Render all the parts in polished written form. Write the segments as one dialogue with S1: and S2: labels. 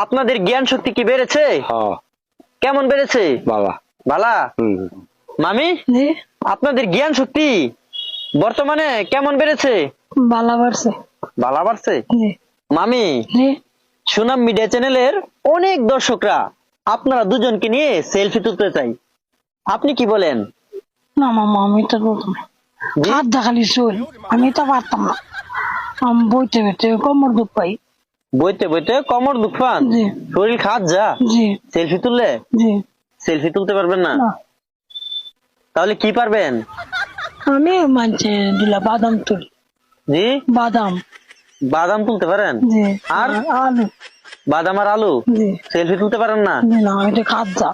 S1: আপনাদের জ্ঞান শক্তি কি বেড়েছে? কেমন বেড়েছে?
S2: বাবা
S1: বালা। মামি,
S3: জি
S1: আপনাদের জ্ঞান শক্তি বর্তমানে কেমন বেড়েছে?
S3: বালা বাড়ছে।
S1: বালা বাড়ছে?
S3: জি
S1: মামি,
S3: জি
S1: সুনাম মিডিয়া চ্যানেলের অনেক দর্শকরা আপনারা দুজনকে নিয়ে সেলফি তুলতে চাই, আপনি কি বলেন?
S3: না মামা আমি তো বলতাম না।
S1: জি?
S3: হাত দেখালি চল, আমি তো পারতাম না। আমি বইতে বইতে কোমর দুঃখ পাই।
S1: বইতে বইতে কোমর দুঃখ পান?
S3: জি
S1: শরীর খাত যা?
S3: জি
S1: সেলফি তুললে
S3: জি
S1: সেলফি তুলতে পারবেন না?
S3: না
S1: তাহলে কি পারবেন?
S3: আমি মানছে দিলা বাদাম তুলি।
S1: জি,
S3: বাদাম।
S1: বাদাম তুলতে পারেন?
S3: জি
S1: আর?
S3: আলু।
S1: বাদাম আর আলু?
S3: জি
S1: সেলফি তুলতে পারেন না?
S3: জি না এটা খাত যা।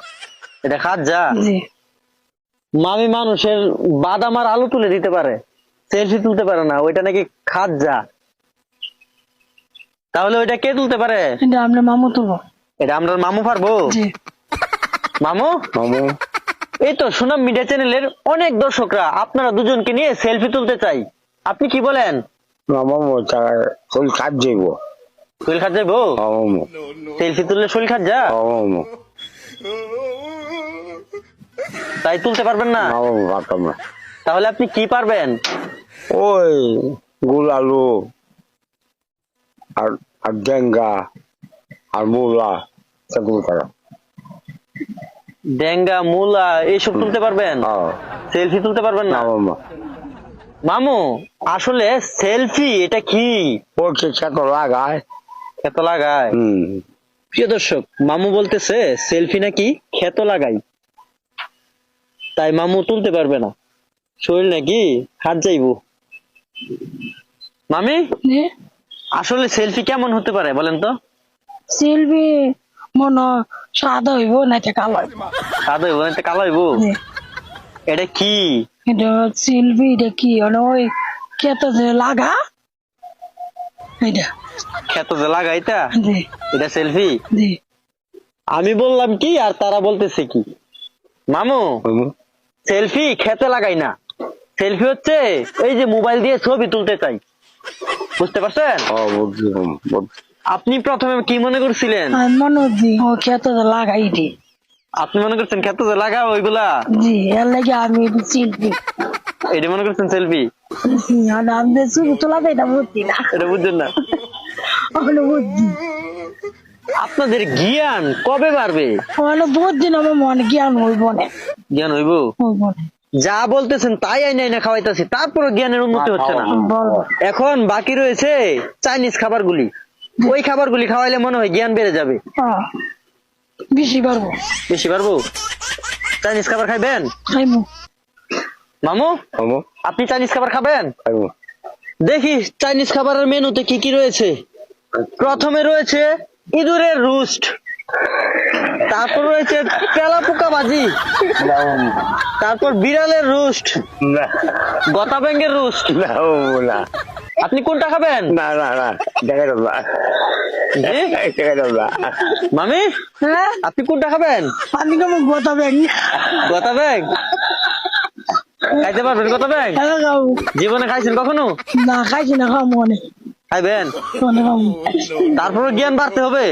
S1: এটা খাত যা?
S3: জি
S1: মামি মানুষের বাদাম আর আলু তুলে দিতে পারে, সেলফি তুলতে পারে না, ওইটা নাকি খাত যা। তাহলে ওইটা কে তুলতে পারে?
S3: এটা আমরা মামু তুলবো।
S1: এটা আমরা মামু পারবো?
S3: জি
S1: মামু,
S2: মামু
S1: এই তো সুনাম মিডিয়া চ্যানেলের অনেক দর্শকরা আপনারা দুজনকে নিয়ে সেলফি তুলতে চাই, আপনি কি বলেন?
S2: মামু শরীর খাট যাইব।
S1: শরীর খাত যাইবো?
S2: মামু
S1: সেলফি তুললে শরীর খাত যা?
S2: মামু
S1: তাই তুলতে পারবেন না?
S2: মামু পারতাম না।
S1: তাহলে আপনি কি পারবেন?
S2: ওই গুল আলু আর আর ডেঙ্গা আর মূলা সেগুলো করা।
S1: ডেঙ্গা, মূলা এইসব তুলতে পারবেন? সেলফি তুলতে পারবেন না?
S2: মামু
S1: মামু, আসলে সেলফি এটা কি?
S2: ওই খেত লাগায়।
S1: ক্ষেত লাগায়? প্রিয় দর্শক, মামু বলতেছে সেলফি নাকি ক্ষেত লাগাই, তাই মামু তুলতে পারবে না, শরীর নাকি হাত যাইবো। মামি,
S3: জি
S1: আসলে সেলফি কেমন হতে পারে বলেন তো?
S3: সিলবি মনে সাদা হইব না কালো হইব।
S1: সাদা হইব না কালো হইব?
S3: জি
S1: এটা কি?
S3: এটা সিলবি এটা কি ওই খেতে যে লাগা এটা।
S1: ক্ষেত যে লাগাই এটা?
S3: জি
S1: এটা সেলফি?
S3: জি
S1: আমি বললাম কি আর তারা বলতেছে কি? মামু, সেলফি খেতে লাগাই না, সেলফি হচ্ছে এই যে মোবাইল দিয়ে ছবি তুলতে চাই, বুঝতে পারছেন? আপনি প্রথমে কি মনে করছিলেন?
S3: মনে জি ও খেতে যে লাগাই দি।
S1: আপনি মনে করছেন খেতে যে লাগা ওইগুলা?
S3: জি এর লাগে আমি সিলবি
S1: এটা মনে করছেন সেলফি?
S3: আমি ছবি তোলা তো এটা বুঝছি না।
S1: এটা বুঝছেন না?
S3: ওখানে বুঝছি
S1: আপনাদের জ্ঞান কবে বাড়বে?
S3: ওখানে বুঝছি না আমার মনে জ্ঞান হইব না।
S1: জ্ঞান হইব?
S3: হইব না
S1: যা বলতেছেন তাই আইনা আইনা খাওয়াইতেছি, তারপরে জ্ঞানের উন্নতি হচ্ছে না।
S3: বলবো।
S1: এখন বাকি রয়েছে চাইনিজ খাবারগুলি, ওই খাবারগুলি খাওয়াইলে মনে হয় জ্ঞান বেড়ে যাবে।
S3: হ্যাঁ, বেশি পারবো।
S1: বেশি পারবো? চাইনিজ খাবার খাইবেন?
S3: খাইবো।
S1: মামু,
S2: মামু
S1: আপনি চাইনিজ খাবার খাবেন?
S2: খাইবো।
S1: দেখি চাইনিজ খাবারের মেনুতে কি কি রয়েছে। প্রথমে রয়েছে ইঁদুরের রোস্ট, তারপর রয়েছে তেলাপোকা ভাজি, তারপর বিড়ালের রোস্ট,
S2: না
S1: গতা ব্যাঙের রোস্ট।
S2: না মামু না
S1: আপনি কোনটা খাবেন?
S2: না না না দেখা যাবে না।
S1: জি?
S2: দেখা যাবে না।
S1: মামি,
S3: হ্যাঁ
S1: আপনি কোনটা খাবেন?
S3: আমি কেমন গোটা ব্যাগ
S1: গতা ব্যাং? খাইতে পারবেন গতা ব্যাং?
S3: খাবো।
S1: জীবনে খাইছেন কখনো?
S3: না খাইছি না খাবো মনে
S1: খাইবেন?
S3: মনে খাবো।
S1: তারপরে জ্ঞান বাড়তে হবে।